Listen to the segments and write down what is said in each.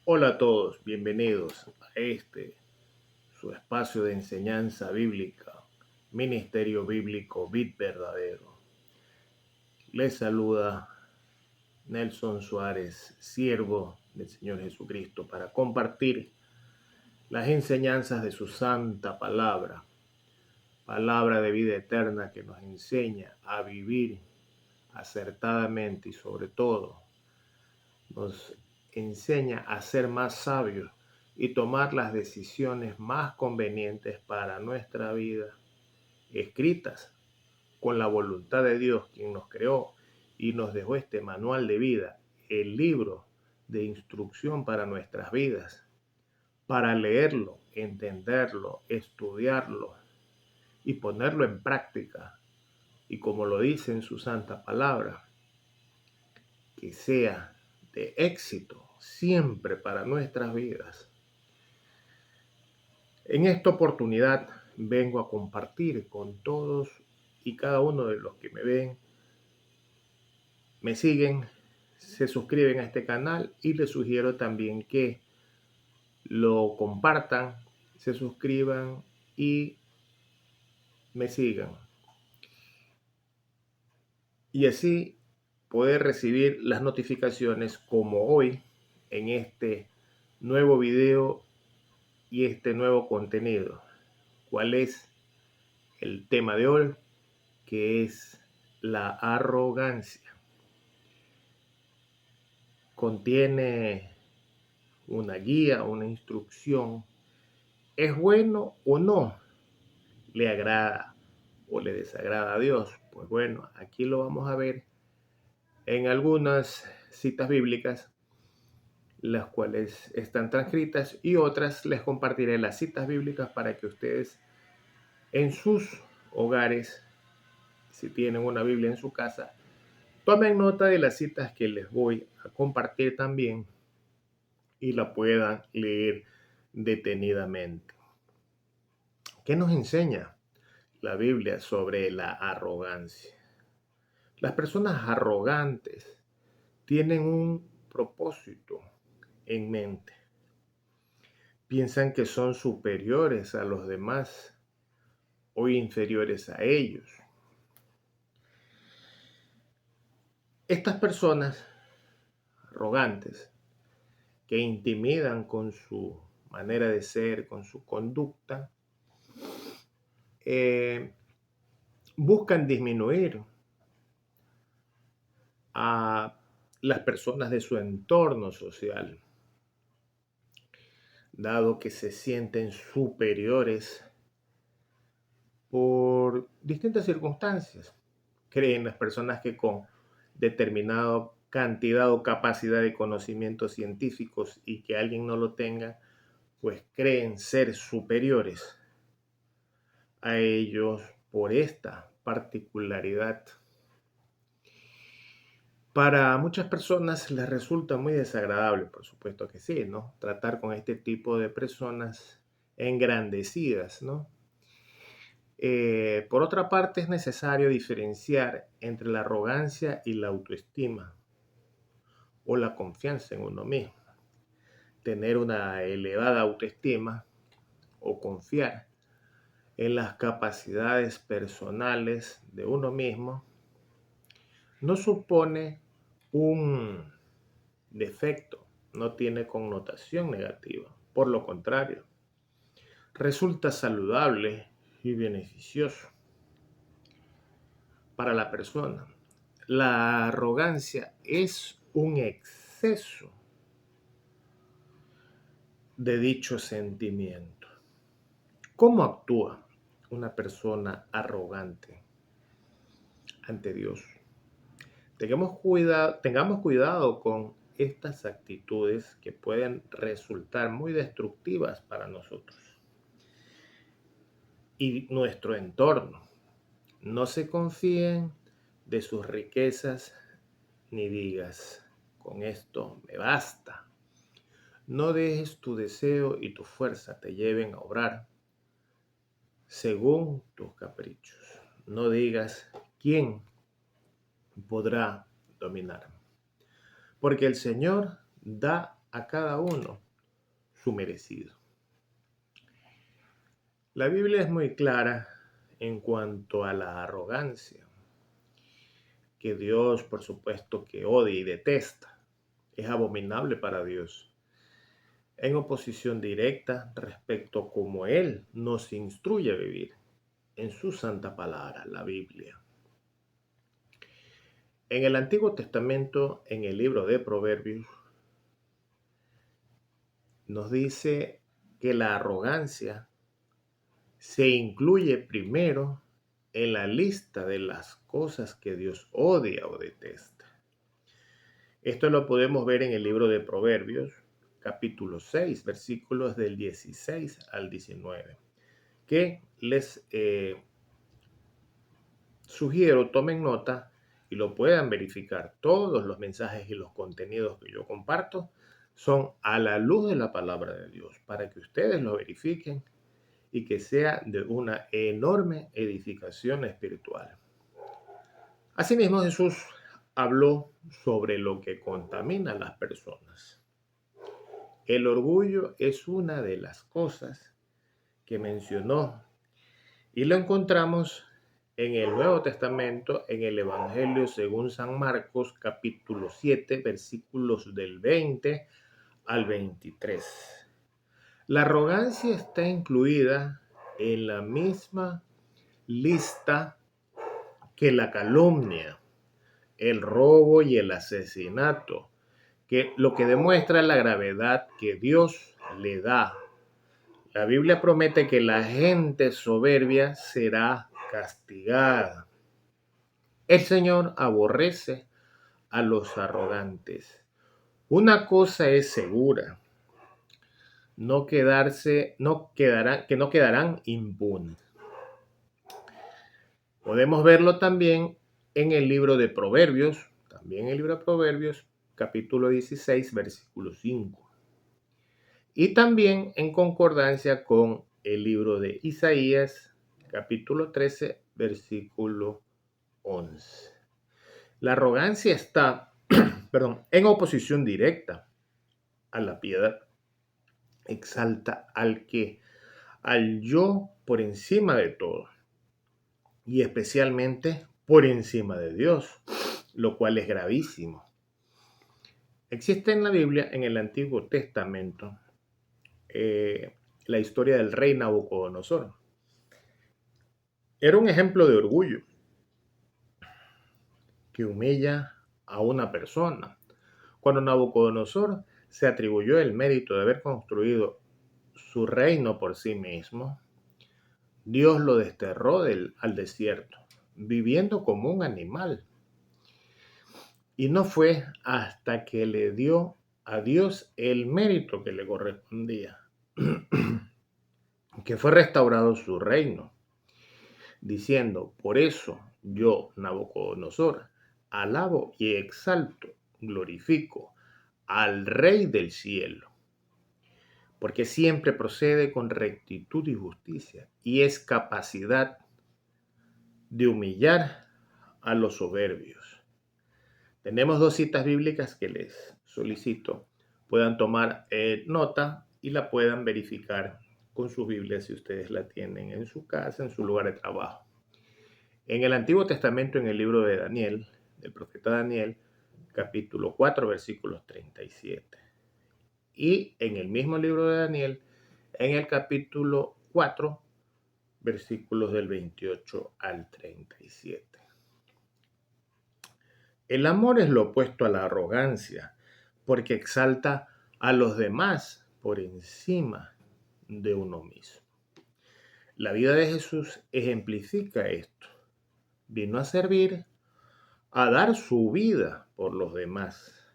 Hola a todos, bienvenidos a su espacio de enseñanza bíblica, Ministerio Bíblico Vid Verdadero. Les saluda Nelson Suárez, siervo del Señor Jesucristo, para compartir las enseñanzas de su santa palabra, palabra de vida eterna que nos enseña a vivir acertadamente y sobre todo nos enseña a ser más sabios y tomar las decisiones más convenientes para nuestra vida, escritas con la voluntad de Dios, quien nos creó y nos dejó este manual de vida, el libro de instrucción para nuestras vidas, para leerlo, entenderlo, estudiarlo y ponerlo en práctica. Y como lo dice en su santa palabra, que sea de éxito siempre para nuestras vidas. En esta oportunidad vengo a compartir con todos y cada uno de los que me ven, me siguen, se suscriben a este canal y les sugiero también que lo compartan, se suscriban y me sigan. Y así poder recibir las notificaciones como hoy en este nuevo video y este nuevo contenido. ¿Cuál es el tema de hoy? Que es la arrogancia. Contiene una guía, una instrucción. ¿Es bueno o no? ¿Le agrada o le desagrada a Dios? Pues bueno, aquí lo vamos a ver en algunas citas bíblicas, las cuales están transcritas, y otras les compartiré las citas bíblicas para que ustedes en sus hogares, si tienen una Biblia en su casa, tomen nota de las citas que les voy a compartir también y la puedan leer detenidamente. ¿Qué nos enseña la Biblia sobre la arrogancia? Las personas arrogantes tienen un propósito en mente. Piensan que son superiores a los demás o inferiores a ellos. Estas personas arrogantes que intimidan con su manera de ser, con su conducta, buscan disminuir a las personas de su entorno social, dado que se sienten superiores por distintas circunstancias. Creen las personas que con determinada cantidad o capacidad de conocimientos científicos y que alguien no lo tenga, pues creen ser superiores a ellos por esta particularidad. Para muchas personas les resulta muy desagradable, por supuesto que sí, ¿no? Tratar con este tipo de personas engrandecidas, ¿no? Por otra parte, es necesario diferenciar entre la arrogancia y la autoestima o la confianza en uno mismo. Tener una elevada autoestima o confiar en las capacidades personales de uno mismo no supone un defecto, no tiene connotación negativa. Por lo contrario, resulta saludable y beneficioso para la persona. La arrogancia es un exceso de dicho sentimiento. ¿Cómo actúa una persona arrogante ante Dios? Tengamos cuidado con estas actitudes que pueden resultar muy destructivas para nosotros y nuestro entorno. No se confíen de sus riquezas ni digas, con esto me basta. No dejes tu deseo y tu fuerza te lleven a obrar según tus caprichos. No digas quién podrá dominarme. Porque el Señor da a cada uno su merecido. La Biblia es muy clara en cuanto a la arrogancia, que Dios, por supuesto, que odia y detesta. Es abominable para Dios. En oposición directa respecto a cómo Él nos instruye a vivir en su santa palabra, la Biblia. En el Antiguo Testamento, en el libro de Proverbios, nos dice que la arrogancia se incluye primero en la lista de las cosas que Dios odia o detesta. Esto lo podemos ver en el libro de Proverbios, capítulo 6, versículos del 16 al 19, que les sugiero tomen nota y lo puedan verificar. Todos los mensajes y los contenidos que yo comparto son a la luz de la palabra de Dios, para que ustedes lo verifiquen y que sea de una enorme edificación espiritual. Asimismo, Jesús habló sobre lo que contamina a las personas. El orgullo es una de las cosas que mencionó y lo encontramos en el Nuevo Testamento, en el Evangelio según San Marcos, capítulo 7, versículos del 20 al 23. La arrogancia está incluida en la misma lista que la calumnia, el robo y el asesinato, que lo que demuestra la gravedad que Dios le da. La Biblia promete que la gente soberbia será castigada. El Señor aborrece a los arrogantes. Una cosa es segura, que no quedarán impunes. Podemos verlo también en el libro de Proverbios, capítulo 16, versículo 5. Y también en concordancia con el libro de Isaías, capítulo 13, versículo 11. La arrogancia está, en oposición directa a la piedad. Exalta al yo por encima de todo, y especialmente por encima de Dios, lo cual es gravísimo. Existe en la Biblia, en el Antiguo Testamento, la historia del rey Nabucodonosor. Era un ejemplo de orgullo que humilla a una persona. Cuando Nabucodonosor se atribuyó el mérito de haber construido su reino por sí mismo, Dios lo desterró al desierto, viviendo como un animal. Y no fue hasta que le dio a Dios el mérito que le correspondía, que fue restaurado su reino, diciendo: por eso yo, Nabucodonosor, alabo y exalto, glorifico al Rey del cielo, porque siempre procede con rectitud y justicia, y es capacidad de humillar a los soberbios. Tenemos dos citas bíblicas que les solicito puedan tomar nota y la puedan verificar con su Biblia si ustedes la tienen en su casa, en su lugar de trabajo. En el Antiguo Testamento, en el libro de Daniel, del profeta Daniel, capítulo 4, versículos 37. Y en el mismo libro de Daniel, en el capítulo 4, versículos del 28 al 37. El amor es lo opuesto a la arrogancia, porque exalta a los demás por encima de uno mismo. La vida de Jesús ejemplifica esto. Vino a servir, a dar su vida por los demás.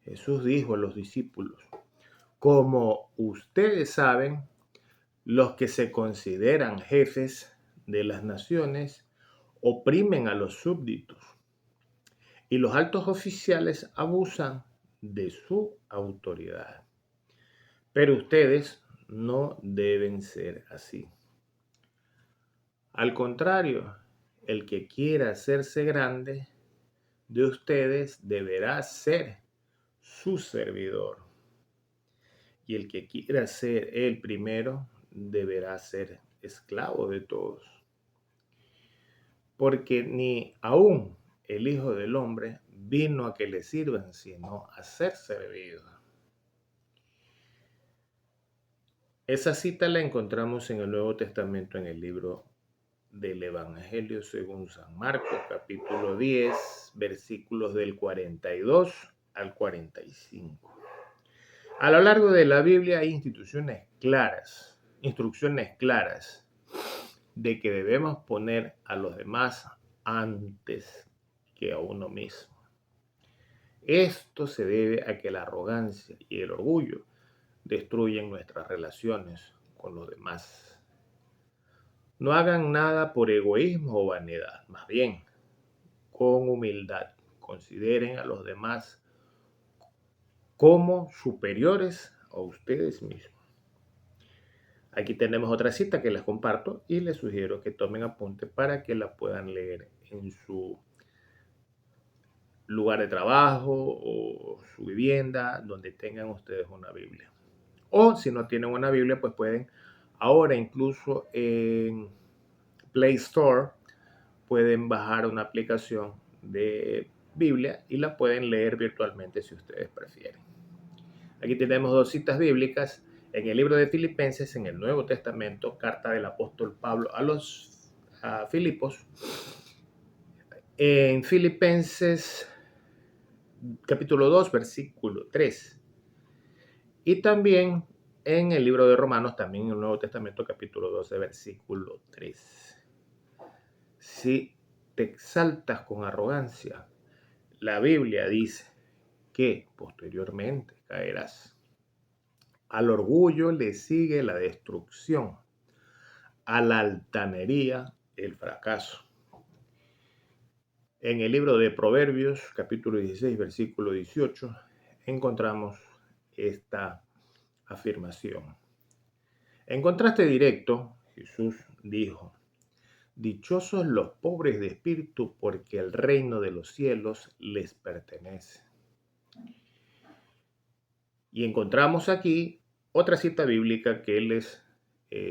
Jesús dijo a los discípulos: como ustedes saben, los que se consideran jefes de las naciones oprimen a los súbditos, y los altos oficiales abusan de su autoridad. Pero ustedes no deben ser así. Al contrario, el que quiera hacerse grande de ustedes deberá ser su servidor. y el que quiera ser el primero deberá ser esclavo de todos. Porque ni aún el Hijo del Hombre vino a que le sirvan, sino a ser servido. Esa cita la encontramos en el Nuevo Testamento en el libro del Evangelio según San Marcos, capítulo 10, versículos del 42 al 45. A lo largo de la Biblia hay instrucciones claras de que debemos poner a los demás antes que a uno mismo. Esto se debe a que la arrogancia y el orgullo destruyen nuestras relaciones con los demás. No hagan nada por egoísmo o vanidad, más bien, con humildad, consideren a los demás como superiores a ustedes mismos. Aquí tenemos otra cita que les comparto y les sugiero que tomen apunte para que la puedan leer en su lugar de trabajo o su vivienda, donde tengan ustedes una Biblia. O si no tienen una Biblia, pues pueden ahora incluso en Play Store pueden bajar una aplicación de Biblia y la pueden leer virtualmente si ustedes prefieren. Aquí tenemos dos citas bíblicas en el libro de Filipenses, en el Nuevo Testamento, carta del apóstol Pablo a Filipos. En Filipenses capítulo 2, versículo 3. Y también en el libro de Romanos, también en el Nuevo Testamento, capítulo 12, versículo 3. Si te exaltas con arrogancia, la Biblia dice que posteriormente caerás. Al orgullo le sigue la destrucción, a la altanería el fracaso. En el libro de Proverbios, capítulo 16, versículo 18, encontramos esta afirmación. En contraste directo, Jesús dijo: dichosos los pobres de espíritu, porque el reino de los cielos les pertenece. Y encontramos aquí otra cita bíblica que les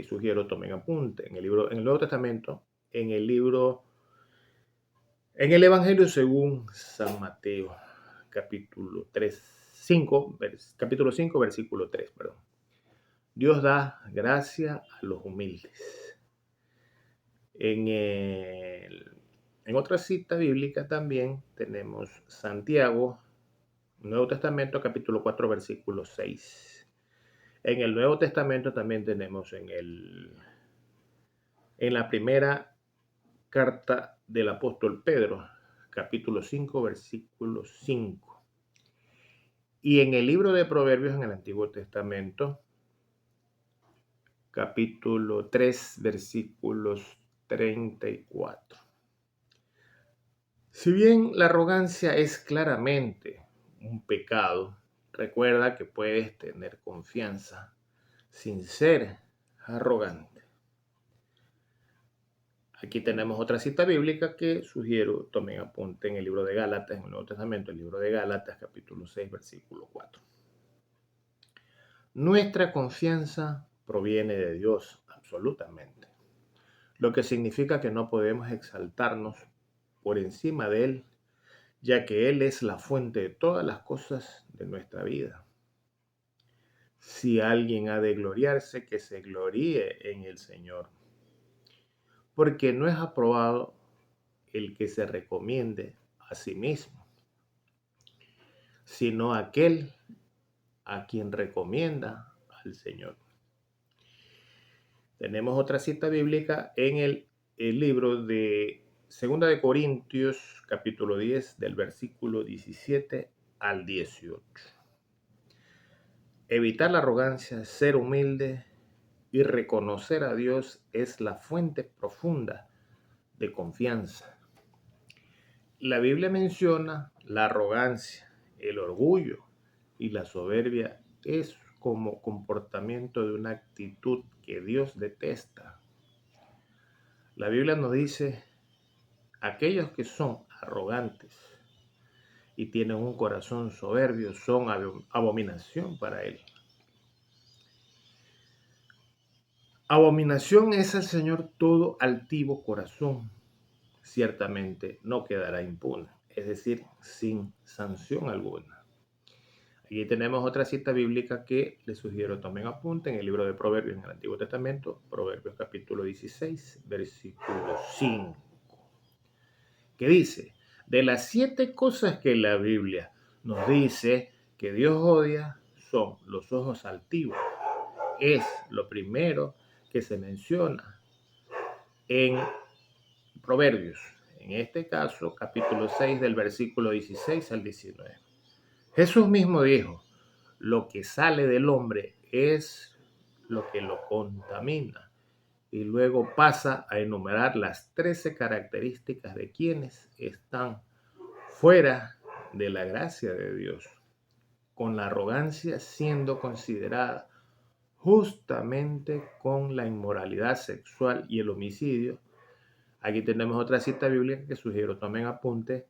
sugiero tomen apunte. En el Nuevo Testamento, en el Evangelio según San Mateo, capítulo 5, versículo 3, perdón. Dios da gracia a los humildes. En otra cita bíblica también tenemos Santiago, Nuevo Testamento, capítulo 4, versículo 6. En el Nuevo Testamento también tenemos en la primera carta del apóstol Pedro, capítulo 5, versículo 5. Y en el libro de Proverbios en el Antiguo Testamento, capítulo 3, versículos 34. Si bien la arrogancia es claramente un pecado, recuerda que puedes tener confianza sin ser arrogante. Aquí tenemos otra cita bíblica que sugiero tomen apunte en el libro de Gálatas, en el Nuevo Testamento, el libro de Gálatas, capítulo 6, versículo 4. Nuestra confianza proviene de Dios, absolutamente, lo que significa que no podemos exaltarnos por encima de Él, ya que Él es la fuente de todas las cosas de nuestra vida. Si alguien ha de gloriarse, que se gloríe en el Señor, porque no es aprobado el que se recomiende a sí mismo, sino aquel a quien recomienda al Señor. Tenemos otra cita bíblica en el libro de 2 de Corintios, capítulo 10, del versículo 17 al 18. Evitar la arrogancia, ser humilde y reconocer a Dios es la fuente profunda de confianza. La Biblia menciona la arrogancia, el orgullo y la soberbia es como comportamiento de una actitud que Dios detesta. La Biblia nos dice: aquellos que son arrogantes y tienen un corazón soberbio son abominación para Él. Abominación es al Señor todo altivo corazón, ciertamente no quedará impune, es decir, sin sanción alguna. Aquí tenemos otra cita bíblica que les sugiero tomen apunte en el libro de Proverbios en el Antiguo Testamento, Proverbios capítulo 16, versículo 5, que dice, de las 7 cosas que la Biblia nos dice que Dios odia son los ojos altivos. Es lo primero que se menciona en Proverbios, en este caso capítulo 6 del versículo 16 al 19. Jesús mismo dijo, lo que sale del hombre es lo que lo contamina. Y luego pasa a enumerar las 13 características de quienes están fuera de la gracia de Dios, con la arrogancia siendo considerada justamente con la inmoralidad sexual y el homicidio. Aquí tenemos otra cita bíblica que sugiero tomen apunte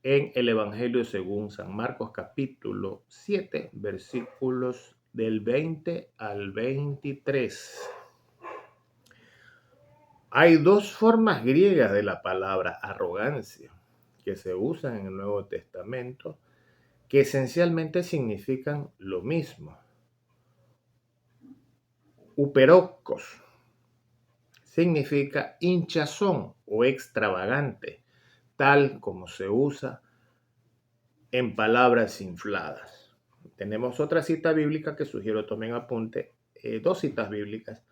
en el Evangelio según San Marcos capítulo 7, versículos del 20 al 23. Hay 2 formas griegas de la palabra arrogancia que se usan en el Nuevo Testamento que esencialmente significan lo mismo. Uperocos significa hinchazón o extravagante, tal como se usa en palabras infladas. Tenemos otra cita bíblica que sugiero tomen apunte, 2 citas bíblicas.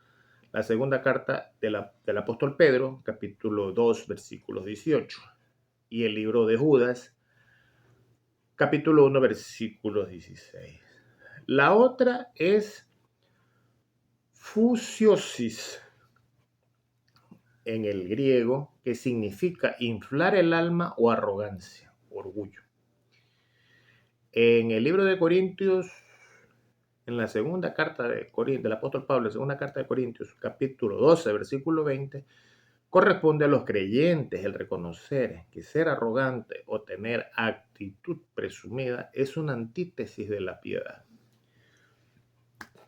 La segunda carta del apóstol Pedro, capítulo 2, versículos 18. Y el libro de Judas, capítulo 1, versículos 16. La otra es fusiosis en el griego, que significa inflar el alma o arrogancia, orgullo. En el libro de Corintios, en la segunda carta del apóstol Pablo, la segunda carta de Corintios, capítulo 12, versículo 20, corresponde a los creyentes el reconocer que ser arrogante o tener actitud presumida es una antítesis de la piedad.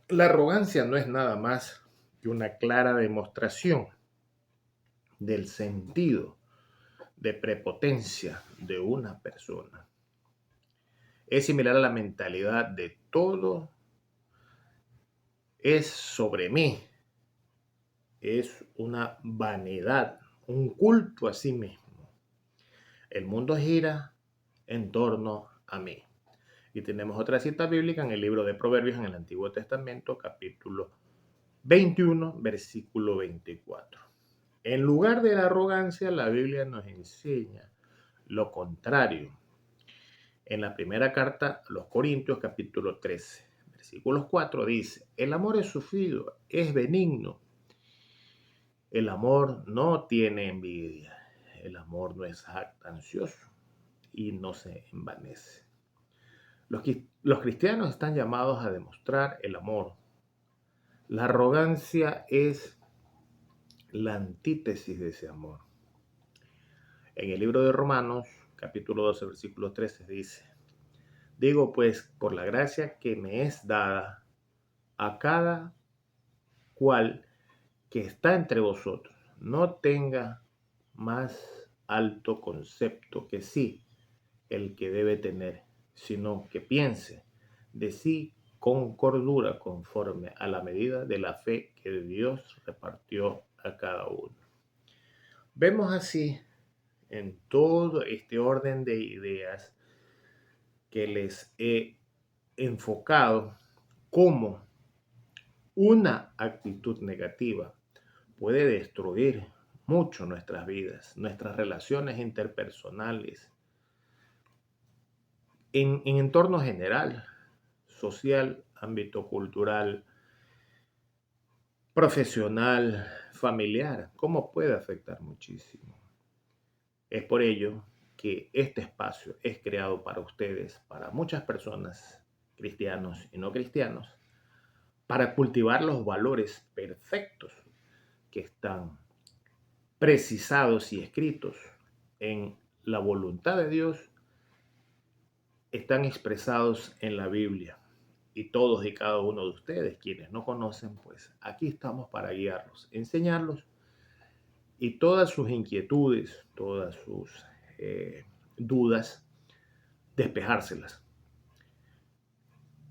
La arrogancia no es nada más que una clara demostración del sentido de prepotencia de una persona. Es similar a la mentalidad de todo es sobre mí. Es una vanidad, un culto a sí mismo. El mundo gira en torno a mí. Y tenemos otra cita bíblica en el libro de Proverbios en el Antiguo Testamento, capítulo 21, versículo 24. En lugar de la arrogancia, la Biblia nos enseña lo contrario. En la primera carta a los Corintios, capítulo 13, versículos 4, dice, el amor es sufrido, es benigno. El amor no tiene envidia. El amor no es jactancioso y no se envanece. Los cristianos están llamados a demostrar el amor. La arrogancia es la antítesis de ese amor. En el libro de Romanos, capítulo 12, versículo 13, dice, digo pues, por la gracia que me es dada a cada cual que está entre vosotros, no tenga más alto concepto que sí el que debe tener, sino que piense de sí con cordura conforme a la medida de la fe que Dios repartió a cada uno. Vemos así en todo este orden de ideas que les he enfocado cómo una actitud negativa puede destruir mucho nuestras vidas, nuestras relaciones interpersonales, en entorno general, social, ámbito cultural, profesional, familiar, cómo puede afectar muchísimo. Es por ello que este espacio es creado para ustedes, para muchas personas, cristianos y no cristianos, para cultivar los valores perfectos que están precisados y escritos en la voluntad de Dios, están expresados en la Biblia. y todos y cada uno de ustedes, quienes no conocen, pues aquí estamos para guiarlos, enseñarlos y todas sus inquietudes, todas sus dudas, despejárselas.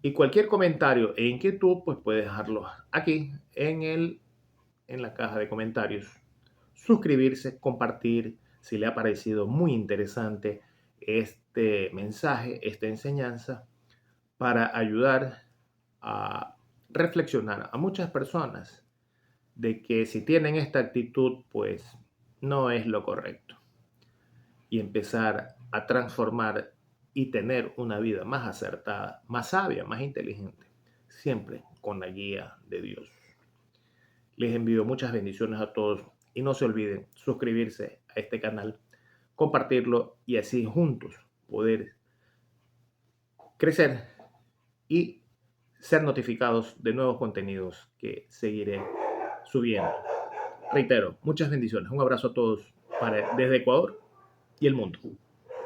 Y cualquier comentario e inquietud, pues puedes dejarlo aquí en la caja de comentarios. Suscribirse, compartir si le ha parecido muy interesante este mensaje, esta enseñanza, para ayudar a reflexionar a muchas personas de que si tienen esta actitud, pues no es lo correcto. Y empezar a transformar y tener una vida más acertada, más sabia, más inteligente, siempre con la guía de Dios. Les envío muchas bendiciones a todos y no se olviden suscribirse a este canal, compartirlo y así juntos poder crecer y ser notificados de nuevos contenidos que seguiré subiendo. Reitero, muchas bendiciones. Un abrazo a todos desde Ecuador y el mundo.